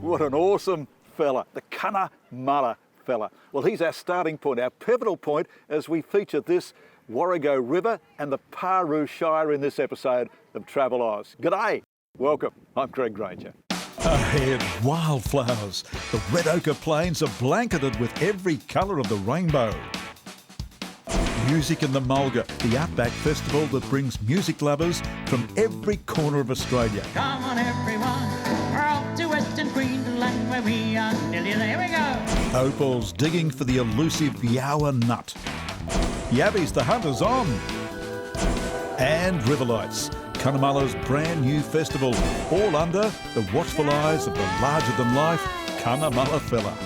What an awesome fella, the Cunnamulla fella. Well, he's our starting point, our pivotal point as we feature this Warrego River and the Paroo Shire in this episode of Travel Oz. G'day, welcome, I'm Greg Granger. Ahead, wildflowers. The red ochre plains are blanketed with every colour of the rainbow. Music in the Mulga, the Outback Festival that brings music lovers from every corner of Australia. Come on everyone, we're off to Western Queensland where we are nearly there. Here we go. Opals digging for the elusive Yowah nut. Yabbies, the hunt is on. And Riverlights, Cunnamulla's brand new festival, all under the watchful eyes of the larger-than-life Cunnamulla fella.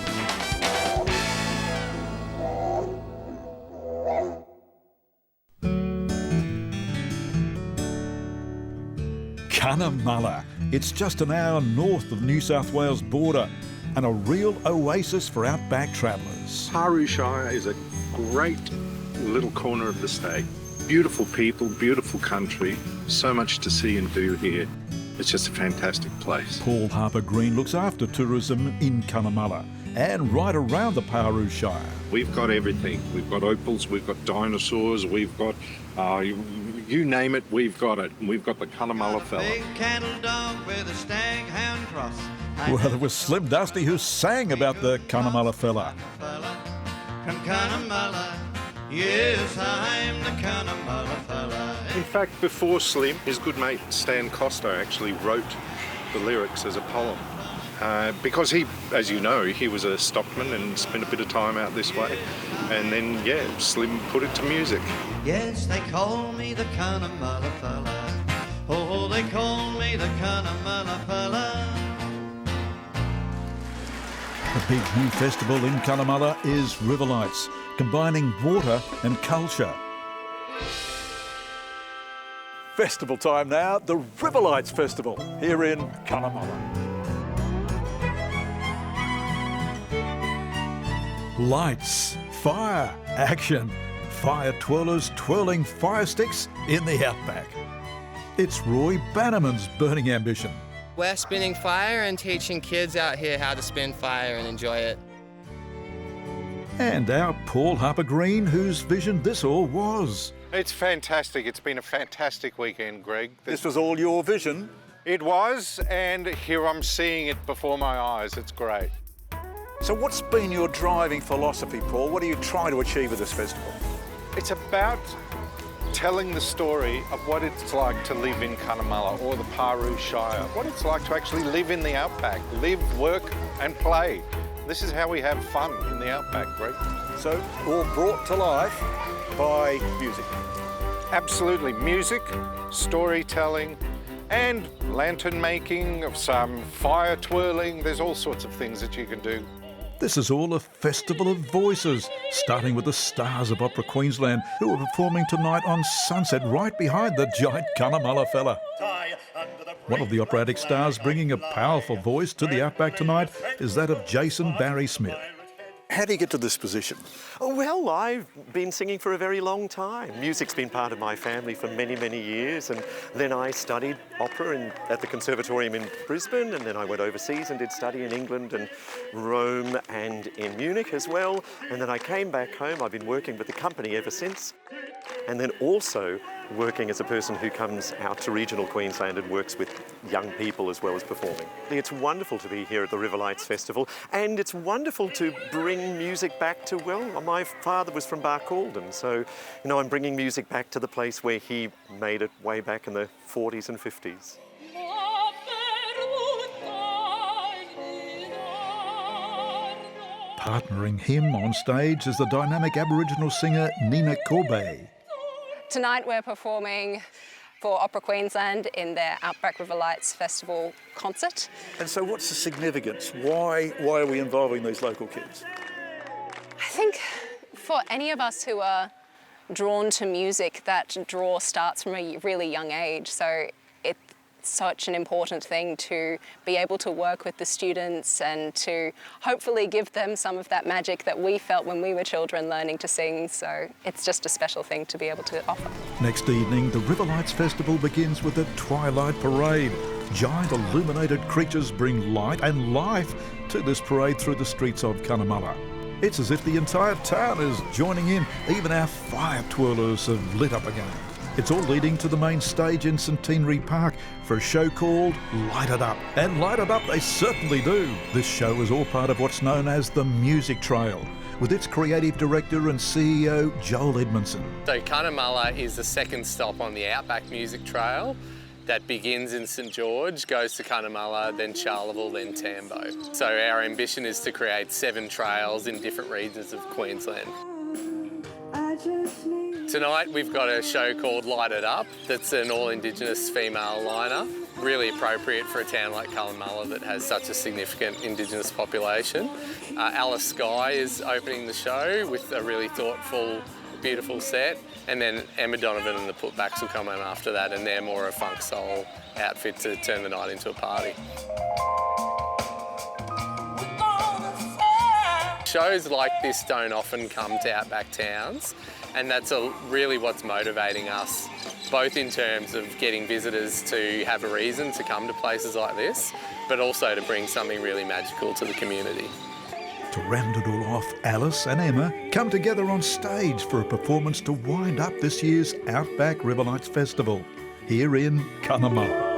Cunnamulla. It's just an hour north of the New South Wales border and a real oasis for outback travellers. Paroo Shire is a great little corner of the state. Beautiful people, beautiful country, so much to see and do here. It's just a fantastic place. Paul Harper-Green looks after tourism in Cunnamulla and right around the Paroo Shire. We've got everything. We've got opals, we've got dinosaurs, we've got, you name it, we've got it. We've got the Cunnamulla fella. Big cattle dog with a stag hound cross. Well, it was Slim Dusty who sang about the Cunnamulla fella. From Cunnamulla, yes, I'm the Cunnamulla fella. In fact, before Slim, his good mate Stan Costa actually wrote the lyrics as a poem. Because he, as you know, he was a stockman and spent a bit of time out this way. And then, yeah, Slim put it to music. Yes, they call me the Cunnamulla fella. Oh, they call me the Cunnamulla fella. The big new festival in Cunnamulla is Riverlights, combining water and culture. Festival time now, the Riverlights Festival here in Cunnamulla. Lights, fire, action. Fire twirlers twirling fire sticks in the outback. It's Roy Bannerman's burning ambition. We're spinning fire and teaching kids out here how to spin fire and enjoy it. And our Paul Harper-Green, whose vision this all was. It's fantastic. It's been a fantastic weekend, Greg. This was all your vision. It was, and here I'm seeing it before my eyes. It's great. So what's been your driving philosophy, Paul? What are you trying to achieve with this festival? It's about telling the story of what it's like to live in Cunnamulla or the Paroo Shire, what it's like to actually live in the outback, live, work and play. This is how we have fun in the outback, Greg. So all brought to life by music. Absolutely. Music, storytelling and lantern making, of some fire twirling. There's all sorts of things that you can do. This is all a festival of voices, starting with the stars of Opera Queensland, who are performing tonight on Sunset right behind the giant Cunnamulla fella. One of the operatic stars bringing a powerful voice to the outback tonight is that of Jason Barry Smith. How do you get to this position? Oh, well, I've been singing for a very long time. Music's been part of my family for many, many years, and then I studied opera at the Conservatorium in Brisbane, and then I went overseas and did study in England and Rome and in Munich as well, and then I came back home. I've been working with the company ever since, and then also working as a person who comes out to regional Queensland and works with young people as well as performing. It's wonderful to be here at the Riverlights Festival, and it's wonderful to bring music back to, well, my father was from Barcaldine, so, I'm bringing music back to the place where he made it way back in the 40s and 50s. Partnering him on stage is the dynamic Aboriginal singer Nina Corbet. Tonight we're performing for Opera Queensland in their Outback Riverlights Festival concert. And so what's the significance? Why are we involving these local kids? I think for any of us who are drawn to music, that draw starts from a really young age. So it's such an important thing to be able to work with the students and to hopefully give them some of that magic that we felt when we were children learning to sing. So it's just a special thing to be able to offer. Next evening, the Riverlights Festival begins with a twilight parade. Giant illuminated creatures bring light and life to this parade through the streets of Cunnamulla. It's as if the entire town is joining in. Even our fire twirlers have lit up again. It's all leading to the main stage in Centenary Park for a show called Light It Up. And light it up they certainly do. This show is all part of what's known as the Music Trail, with its creative director and CEO, Joel Edmondson. So Cunnamulla is the second stop on the Outback Music Trail that begins in St George, goes to Cunnamulla, then Charleville, then Tambo. So our ambition is to create 7 trails in different regions of Queensland. Tonight we've got a show called Light It Up that's an all-Indigenous female lineup, really appropriate for a town like Cunnamulla that has such a significant Indigenous population. Alice Skye is opening the show with a really thoughtful, beautiful set, and then Emma Donovan and the Putbacks will come in after that, and they're more a funk soul outfit to turn the night into a party. Shows like this don't often come to outback towns, and that's really what's motivating us, both in terms of getting visitors to have a reason to come to places like this, but also to bring something really magical to the community. To round it all off, Alice and Emma come together on stage for a performance to wind up this year's Outback Riverlights Festival here in Cunnamulla.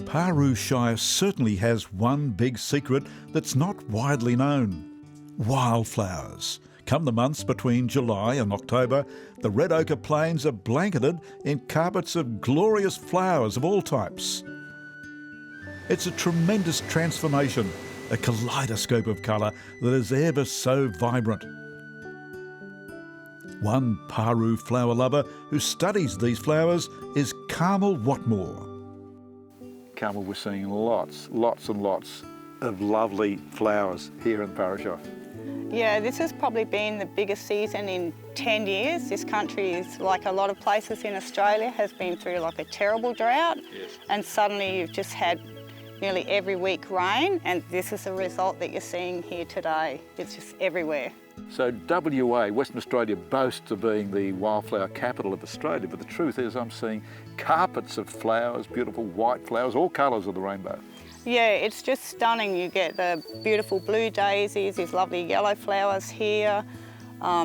Paroo Shire certainly has one big secret that's not widely known. Wildflowers. Come the months between July and October, the red ochre plains are blanketed in carpets of glorious flowers of all types. It's a tremendous transformation, a kaleidoscope of colour that is ever so vibrant. One Paroo flower lover who studies these flowers is Carmel Watmore. Carmel, we're seeing lots and lots of lovely flowers here in Paroo Shire. Yeah, this has probably been the biggest season in 10 years. This country is, like a lot of places in Australia, has been through like a terrible drought. Yes. And suddenly you've just had nearly every week rain, and this is the result that you're seeing here today. It's just everywhere. So WA, Western Australia, boasts of being the wildflower capital of Australia, but the truth is I'm seeing carpets of flowers, beautiful white flowers, all colours of the rainbow. Yeah, it's just stunning. You get the beautiful blue daisies, these lovely yellow flowers here,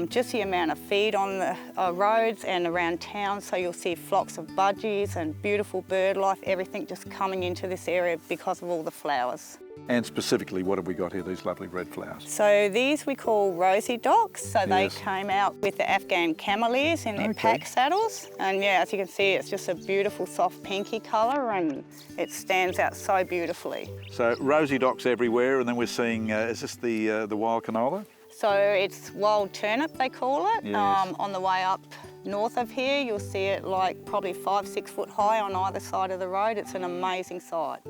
just the amount of feed on the roads and around town, so you'll see flocks of budgies and beautiful bird life, everything just coming into this area because of all the flowers. And specifically, what have we got here, these lovely red flowers? So these we call rosy docks. So they Yes. came out with the Afghan cameleers in their pack saddles. And yeah, as you can see, it's just a beautiful soft pinky colour and it stands out so beautifully. So rosy docks everywhere, and then we're seeing, is this the wild canola? So it's wild turnip, they call it. Yes. On the way up north of here, you'll see it like probably 5-6 foot high on either side of the road. It's an amazing sight.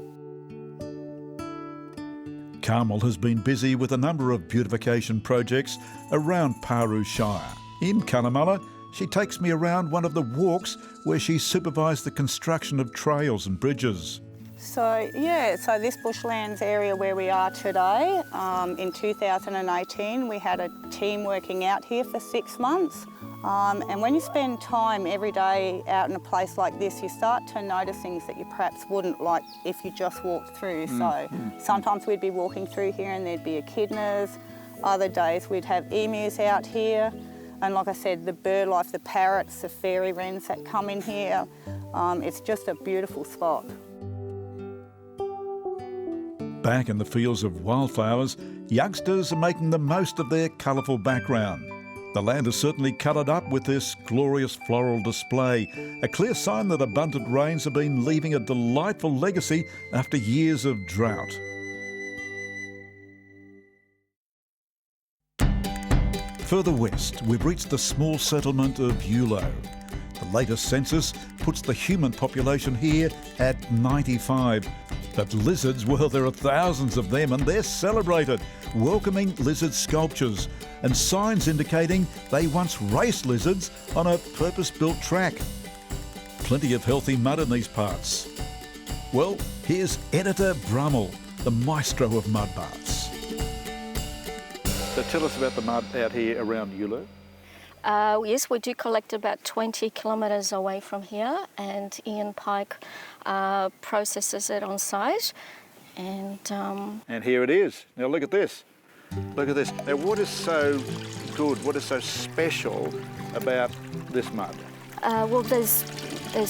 Carmel has been busy with a number of beautification projects around Paroo Shire. In Cunnamulla, she takes me around one of the walks where she supervised the construction of trails and bridges. So yeah, so this bushlands area where we are today, in 2018 we had a team working out here for 6 months. And when you spend time every day out in a place like this, you start to notice things that you perhaps wouldn't, like if you just walked through. So sometimes we'd be walking through here and there'd be echidnas. Other days we'd have emus out here. And like I said, the bird life, the parrots, the fairy wrens that come in here. It's just a beautiful spot. Back in the fields of wildflowers, youngsters are making the most of their colourful background. The land is certainly coloured up with this glorious floral display, a clear sign that abundant rains have been leaving a delightful legacy after years of drought. Further west, we've reached the small settlement of Yowah. The latest census puts the human population here at 95. But lizards, well, there are thousands of them and they're celebrated, welcoming lizard sculptures and signs indicating they once raced lizards on a purpose-built track. Plenty of healthy mud in these parts. Well, here's Editor Brummel, the maestro of mud baths. So tell us about the mud out here around Yowah. Yes, we do collect about 20 kilometres away from here, and Ian Pike processes it on site. And here it is. Now look at this. Look at this. Now what is so good, what is so special about this mud? Well, there's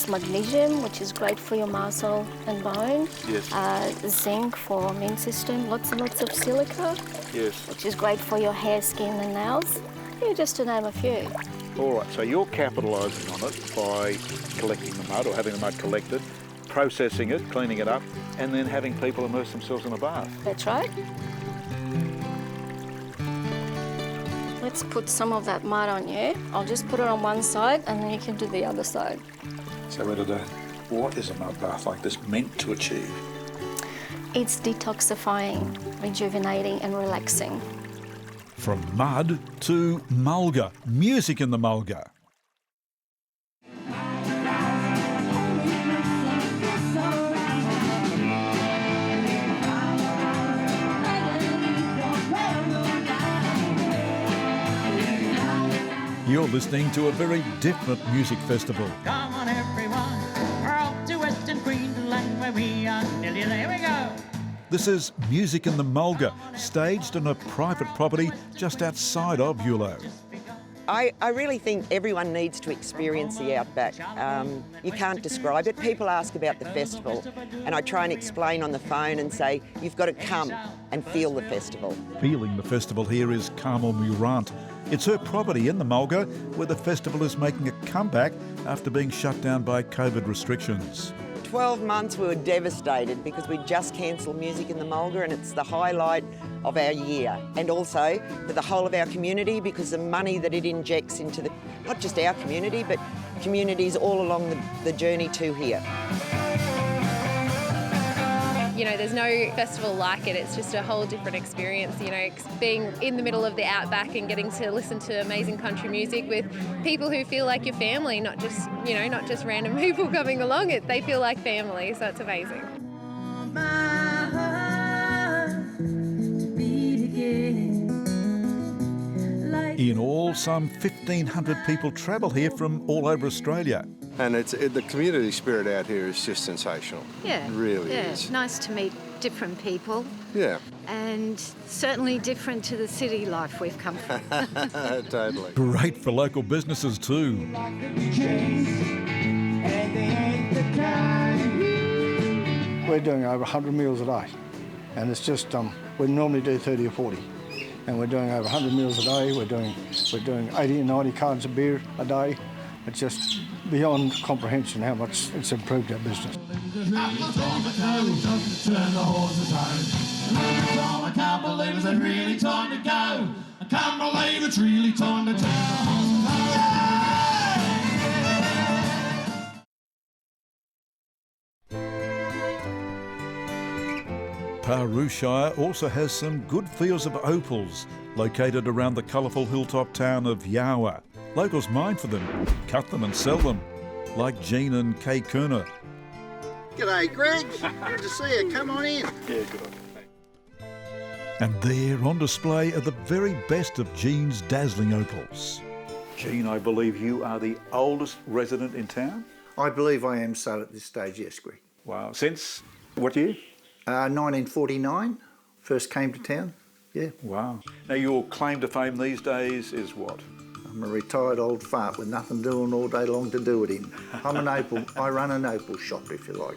magnesium, which is great for your muscle and bone. Yes. Zinc for immune system. Lots and lots of silica. Yes. Which is great for your hair, skin and nails. Yeah, just to name a few. All right, so you're capitalising on it by collecting the mud or having the mud collected, processing it, cleaning it up, and then having people immerse themselves in a bath. That's right. Let's put some of that mud on you. I'll just put it on one side and then you can do the other side. So Editor, what is a mud bath like this meant to achieve? It's detoxifying, rejuvenating and relaxing. From mud to Mulga, music in the Mulga. You're listening to a very different music festival. Come on, everyone, we're off to Western Queensland where we are nearly there. We go. This is Music in the Mulga, staged on a private property just outside of Yowah. I really think everyone needs to experience the outback. You can't describe it. People ask about the festival and I try and explain on the phone and say, you've got to come and feel the festival. Feeling the festival here is Carmel Meurant. It's her property in the Mulga where the festival is making a comeback after being shut down by COVID restrictions. 12 months we were devastated because we just cancelled Music in the Mulga and it's the highlight of our year, and also for the whole of our community because the money that it injects into not just our community but communities all along the journey to here. You know, there's no festival like it. It's just a whole different experience, you know, being in the middle of the outback and getting to listen to amazing country music with people who feel like your family, not just, you know, not just random people coming along. They feel like family, so it's amazing. In all, some 1,500 people travel here from all over Australia. And the community spirit out here is just sensational. Yeah. It really yeah. is. Nice to meet different people. Yeah. And certainly different to the city life we've come from. Totally. Great for local businesses too. We're doing over 100 meals a day. And it's just, we normally do 30 or 40. And we're doing over 100 meals a day. We're doing 80 and 90 cartons of beer a day. It's just beyond comprehension how much it's improved our business. I can't believe it's really time to go. I can't believe it's really time to turn the horses Paroo Shire also has some good fields of opals located around the colourful hilltop town of Yowah. Locals mine for them, cut them and sell them, like Jean and Kay Kerner. G'day, Greg. Good to see you. Come on in. Yeah, good on you. And there on display are the very best of Jean's dazzling opals. Jean, I believe you are the oldest resident in town? I believe I am so at this stage, yes, Greg. Wow. Since what year? 1949. First came to town, yeah. Wow. Now your claim to fame these days is what? I'm a retired old fart with nothing doing all day long to do it in. I run an opal shop, if you like.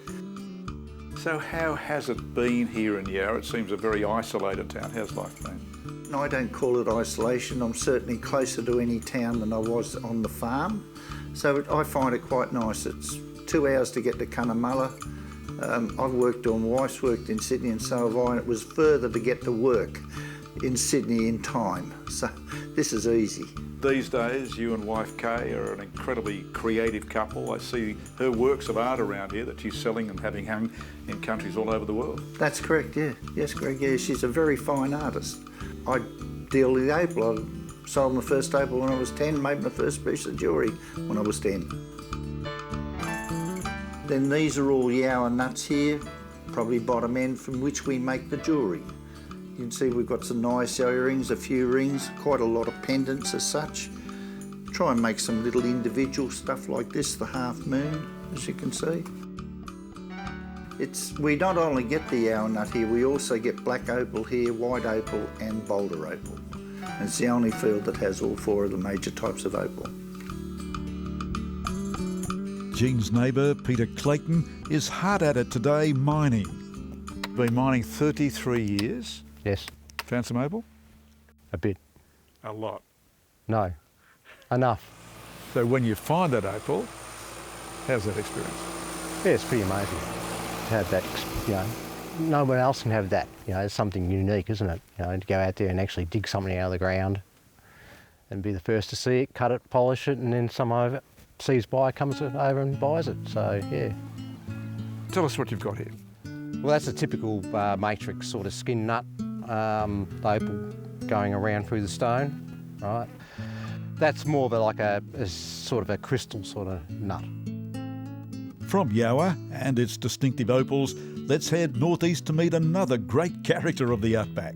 So how has it been here in Yowah? It seems a very isolated town. How's life been? I don't call it isolation. I'm certainly closer to any town than I was on the farm. So I find it quite nice. It's 2 hours to get to Cunnamulla. I've worked on wife's worked in Sydney and so have I, and it was further to get to work in Sydney in time. So this is easy. These days, you and wife Kay are an incredibly creative couple. I see her works of art around here that she's selling and having hung in countries all over the world. That's correct, yeah. Yes, Greg, yeah, she's a very fine artist. I deal with opal. I sold my first opal when I was 10, made my first piece of jewellery when I was 10. Then these are all Yowah nuts here, probably bottom end, from which we make the jewellery. You can see we've got some nice earrings, a few rings, quite a lot of pendants as such. Try and make some little individual stuff like this, the half moon, as you can see. We not only get the Yowah nut here, we also get black opal here, white opal and boulder opal. And it's the only field that has all four of the major types of opal. Jean's neighbour, Peter Clayton, is hard at it today mining. Been mining 33 years. Yes. Found some opal? A bit. A lot? No. Enough. So when you find that opal, how's that experience? Yeah, it's pretty amazing to have that, you know. No one else can have that. You know, it's something unique, isn't it? You know, to go out there and actually dig something out of the ground and be the first to see it, cut it, polish it, and then someone sees by, comes over and buys it. So, yeah. Tell us what you've got here. Well, that's a typical matrix sort of skin nut, the opal going around through the stone, right? That's more of a sort of a crystal sort of nut. From Yowah and its distinctive opals, let's head northeast to meet another great character of the outback.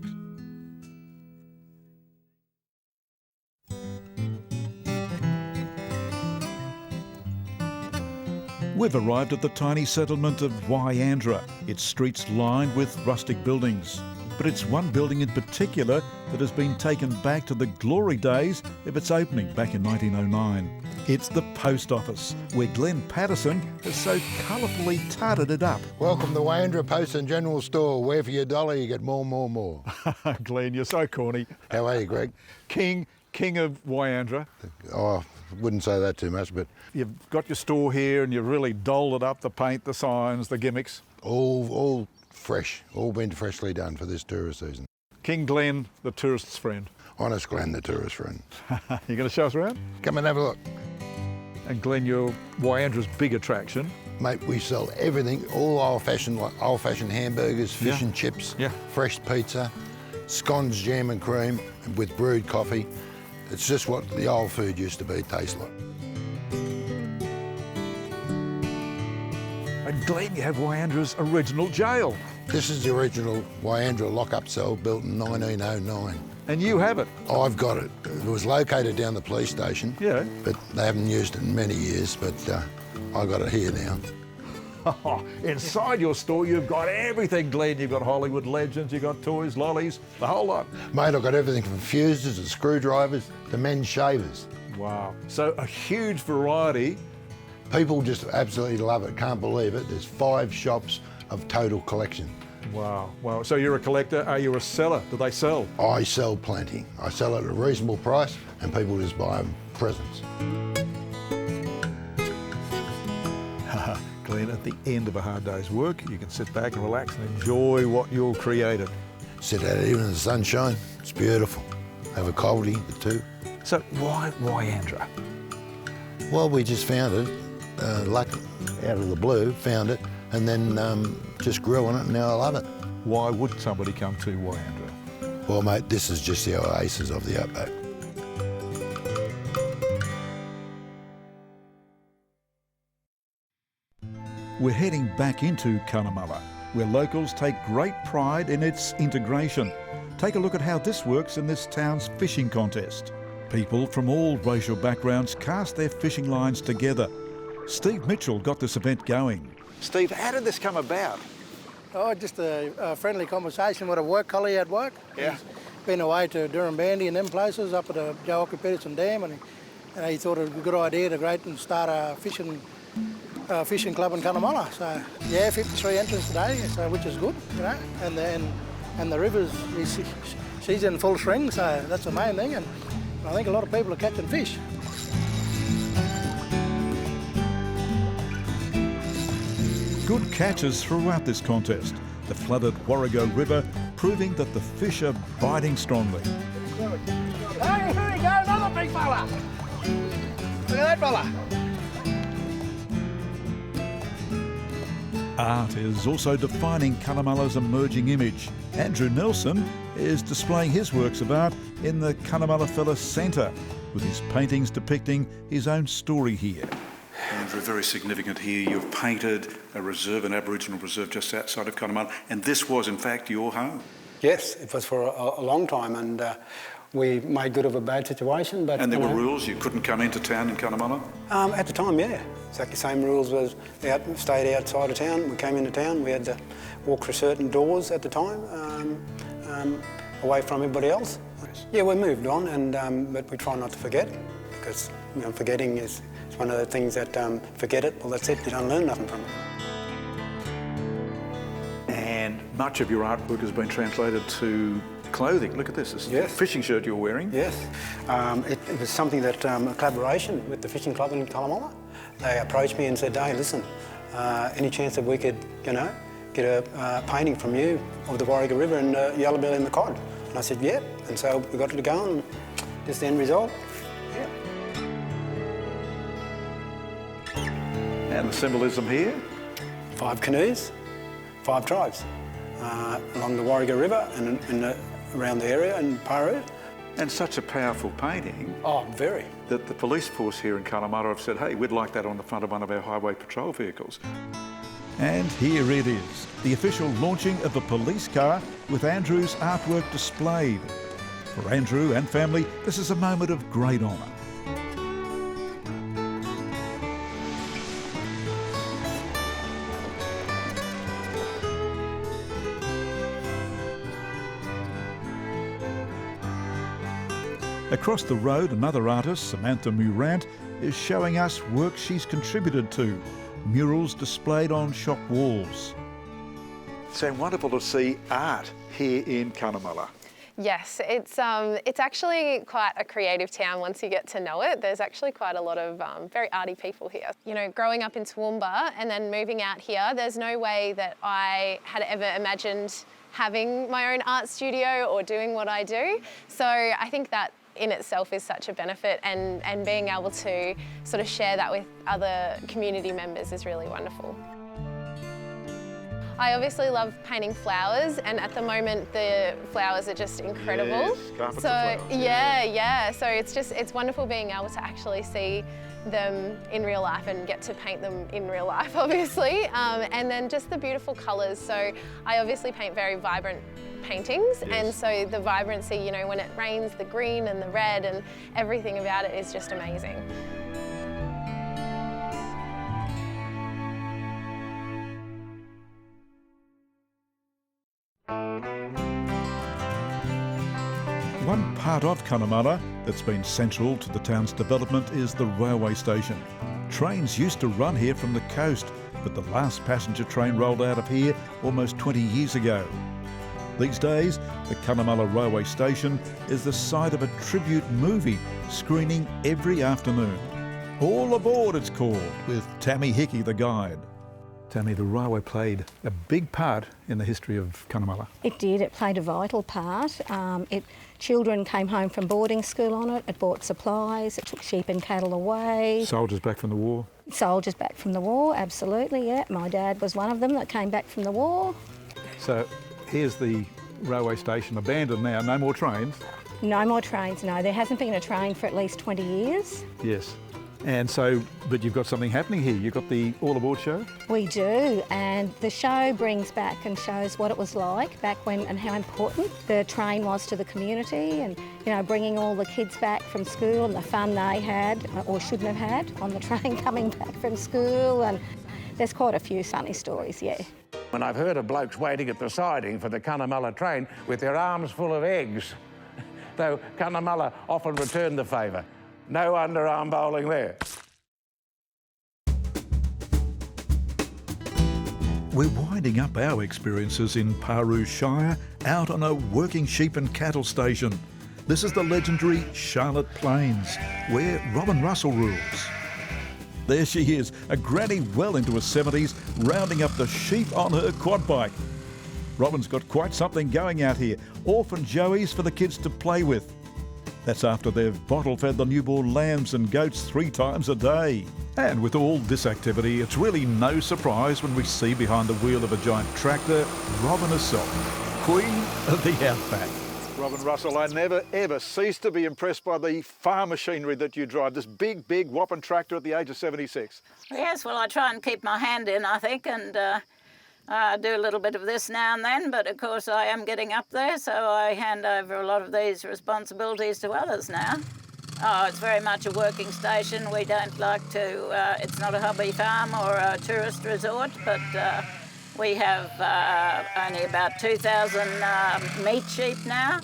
We've arrived at the tiny settlement of Wyandra, its streets lined with rustic buildings. But it's one building in particular that has been taken back to the glory days of its opening back in 1909. It's the post office, where Glenn Patterson has so colourfully tarted it up. Welcome to Wyandra Post and General Store, where for your dollar you get more. Glenn, you're so corny. How are you, Greg? King of Wyandra. Oh, wouldn't say that too much, but... You've got your store here and you've really dolled it up, the paint, the signs, the gimmicks. All fresh, all been freshly done for this tourist season. King Glenn, the tourist's friend. Honest Glenn, the tourist friend. You going to show us around? Come and have a look. And Glenn, you're Wyandra's big attraction. Mate, we sell everything, all old-fashioned, like old-fashioned hamburgers, fish and chips, fresh pizza, scones, jam and cream with brewed coffee. It's just what the old food used to be, taste like. And Glenn, you have Wyandra's original jail. This is the original Wyandra lock-up cell built in 1909. And you have it? I've got it. It was located down the police station. Yeah. But they haven't used it in many years, but I got it here now. Inside your store, you've got everything, Glenn. You've got Hollywood legends, you've got toys, lollies, the whole lot. Mate, I've got everything from fuses to screwdrivers to men's shavers. Wow. So a huge variety. People just absolutely love it, can't believe it. There's 5 shops of total collection. Wow. So you're a collector, are you a seller? Do they sell? I sell plenty. I sell at a reasonable price and people just buy them presents. Glenn, at the end of a hard day's work, you can sit back and relax and enjoy what you've created. Sit out even in the sunshine, it's beautiful. Have a coffee, the two. So why Wyandra? Well, we just found it, luck out of the blue, found it, and then just grew on it, and now I love it. Why would somebody come to Wyandra? Well, mate, this is just the oasis of the outback. We're heading back into Cunnamulla, where locals take great pride in its integration. Take a look at how this works in this town's fishing contest. People from all racial backgrounds cast their fishing lines together. Steve Mitchell got this event going. Steve, how did this come about? Oh, just a friendly conversation with a work colleague at work. Yeah. He's been away to Durham-Bandy and them places up at the Yowah Peterson Dam, and he thought it was a good idea to go out and start a fishing club in Cunnamulla. So yeah, 53 entrants today, so, which is good, you know. And the river's she's in full swing, so that's the main thing. And I think a lot of people are catching fish. Good catches throughout this contest. The flooded Warrego River proving that the fish are biting strongly. Hey, here we go, another big fella. Look at that fella. Art is also defining Cunnamulla's emerging image. Andrew Nelson is displaying his works of art in the Cunnamulla Fella Centre, with his paintings depicting his own story here. Andrew, very significant here. You've painted a reserve, an Aboriginal reserve just outside of Cunnamulla, and this was in fact your home. Yes, it was for a long time, and we made good of a bad situation. But And there were rules, you couldn't come into town in Cunnamulla? At the time, yeah. Exactly the same rules was stayed outside of town. We came into town, we had to walk through certain doors at the time, away from everybody else. Yeah, we moved on, and but we try not to forget, because forgetting is one of the things that forget it, well that's it, you don't learn nothing from it. And much of your artwork has been translated to clothing. Look at this. This is a fishing shirt you're wearing. Yes. It was something that, a collaboration with the fishing club in Cunnamulla. They approached me and said, hey, listen, any chance that we could, get a painting from you of the Warrigal River and Yellow Belly and the cod? And I said, yeah. And so we got it to go, and this is the end result. Yeah. And the symbolism here? 5 canoes, 5 tribes along the Warrigal River and around the area in Paroo. And such a powerful painting. Oh, very. That the police force here in Cunnamulla have said, hey, we'd like that on the front of one of our highway patrol vehicles. And here it is, the official launching of a police car with Andrew's artwork displayed. For Andrew and family, this is a moment of great honour. Across the road, another artist, Samantha Meurant, is showing us work she's contributed to, murals displayed on shop walls. So wonderful to see art here in Cunnamulla. Yes, it's actually quite a creative town once you get to know it. There's actually quite a lot of very arty people here. Growing up in Toowoomba and then moving out here, there's no way that I had ever imagined having my own art studio or doing what I do. So I think that in itself is such a benefit, and being able to sort of share that with other community members is really wonderful. I obviously love painting flowers, and at the moment the flowers are just incredible. Yes, carpets of so flowers, yeah. So it's wonderful being able to actually see them in real life and get to paint them in real life, obviously. And then just the beautiful colours. So I obviously paint very vibrant paintings, and so the vibrancy, when it rains, the green and the red and everything about it is just amazing. One part of Cunnamulla that's been central to the town's development is the railway station. Trains used to run here from the coast, but the last passenger train rolled out of here almost 20 years ago. These days, the Cunnamulla railway station is the site of a tribute movie screening every afternoon. All Aboard it's called, with Tammy Hickey the guide. Tammy, the railway played a big part in the history of Cunnamulla. It did. It played a vital part. Children came home from boarding school on it. It brought supplies. It took sheep and cattle away. Soldiers back from the war. Soldiers back from the war, absolutely, yeah. My dad was one of them that came back from the war. So here's the railway station abandoned now. No more trains. No more trains, no. There hasn't been a train for at least 20 years. Yes. And so, but you've got something happening here. You've got the All Aboard show? We do, and the show brings back and shows what it was like back when and how important the train was to the community, and, bringing all the kids back from school and the fun they had or shouldn't have had on the train coming back from school, and there's quite a few funny stories, yeah. When I've heard of blokes waiting at the siding for the Cunnamulla train with their arms full of eggs, though Cunnamulla often returned the favour. No underarm bowling there. We're winding up our experiences in Paroo Shire out on a working sheep and cattle station. This is the legendary Charlotte Plains, where Robin Russell rules. There she is, a granny well into her 70s, rounding up the sheep on her quad bike. Robin's got quite something going out here. Orphan joeys for the kids to play with. That's after they've bottle-fed the newborn lambs and goats 3 times a day. And with all this activity, it's really no surprise when we see behind the wheel of a giant tractor, Robin herself, Queen of the Outback. Robin Russell, I never ever cease to be impressed by the farm machinery that you drive, this big whopping tractor at the age of 76. Yes, well, I try and keep my hand in, I think, and do a little bit of this now and then, but of course I am getting up there, so I hand over a lot of these responsibilities to others now. Oh, it's very much a working station. We don't like to, it's not a hobby farm or a tourist resort, but we have only about 2,000 meat sheep now.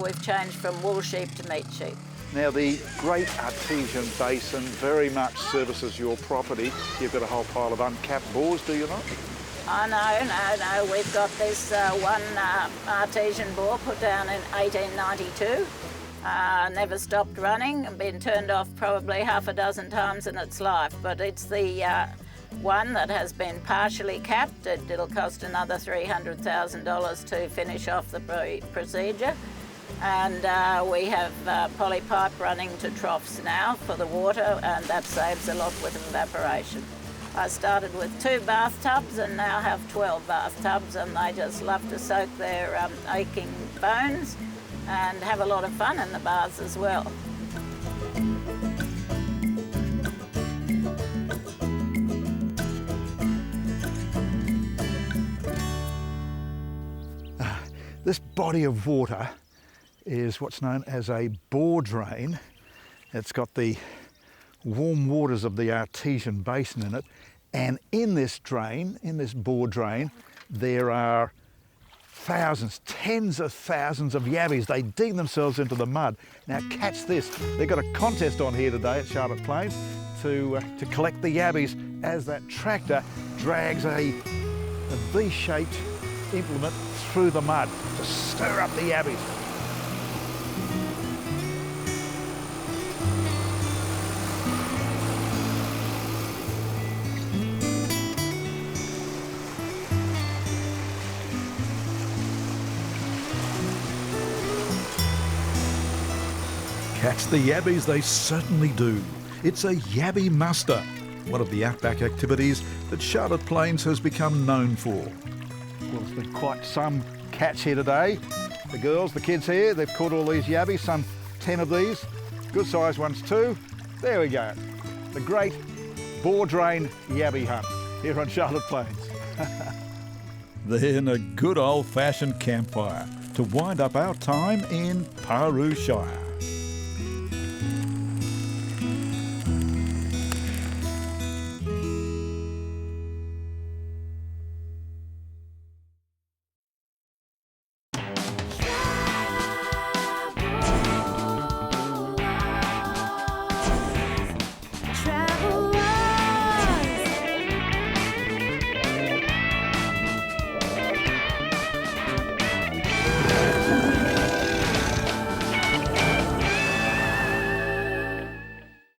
We've changed from wool sheep to meat sheep. Now, the great Artesian Basin very much services your property. You've got a whole pile of uncapped bores, do you not? Oh, no. We've got this one Artesian bore put down in 1892. Never stopped running and been turned off probably half a dozen times in its life. But it's the one that has been partially capped. It'll cost another $300,000 to finish off the procedure. And we have poly pipe running to troughs now for the water, and that saves a lot with evaporation. I started with 2 bathtubs and now have 12 bathtubs, and they just love to soak their aching bones and have a lot of fun in the baths as well. This body of water is what's known as a bore drain. It's got the warm waters of the Artesian Basin in it, and in this drain, in this bore drain, there are thousands, tens of thousands of yabbies. They dig themselves into the mud. Now catch this, they've got a contest on here today at Charlotte Plains to collect the yabbies as that tractor drags a V-shaped implement through the mud to stir up the yabbies. Catch the yabbies, they certainly do. It's a yabby muster, one of the outback activities that Charlotte Plains has become known for. Well, there's been quite some catch here today. The girls, the kids here, they've caught all these yabbies, some 10 of these. Good sized ones too. There we go. The great bore drain yabby hunt here on Charlotte Plains. Then a good old-fashioned campfire to wind up our time in Paroo Shire.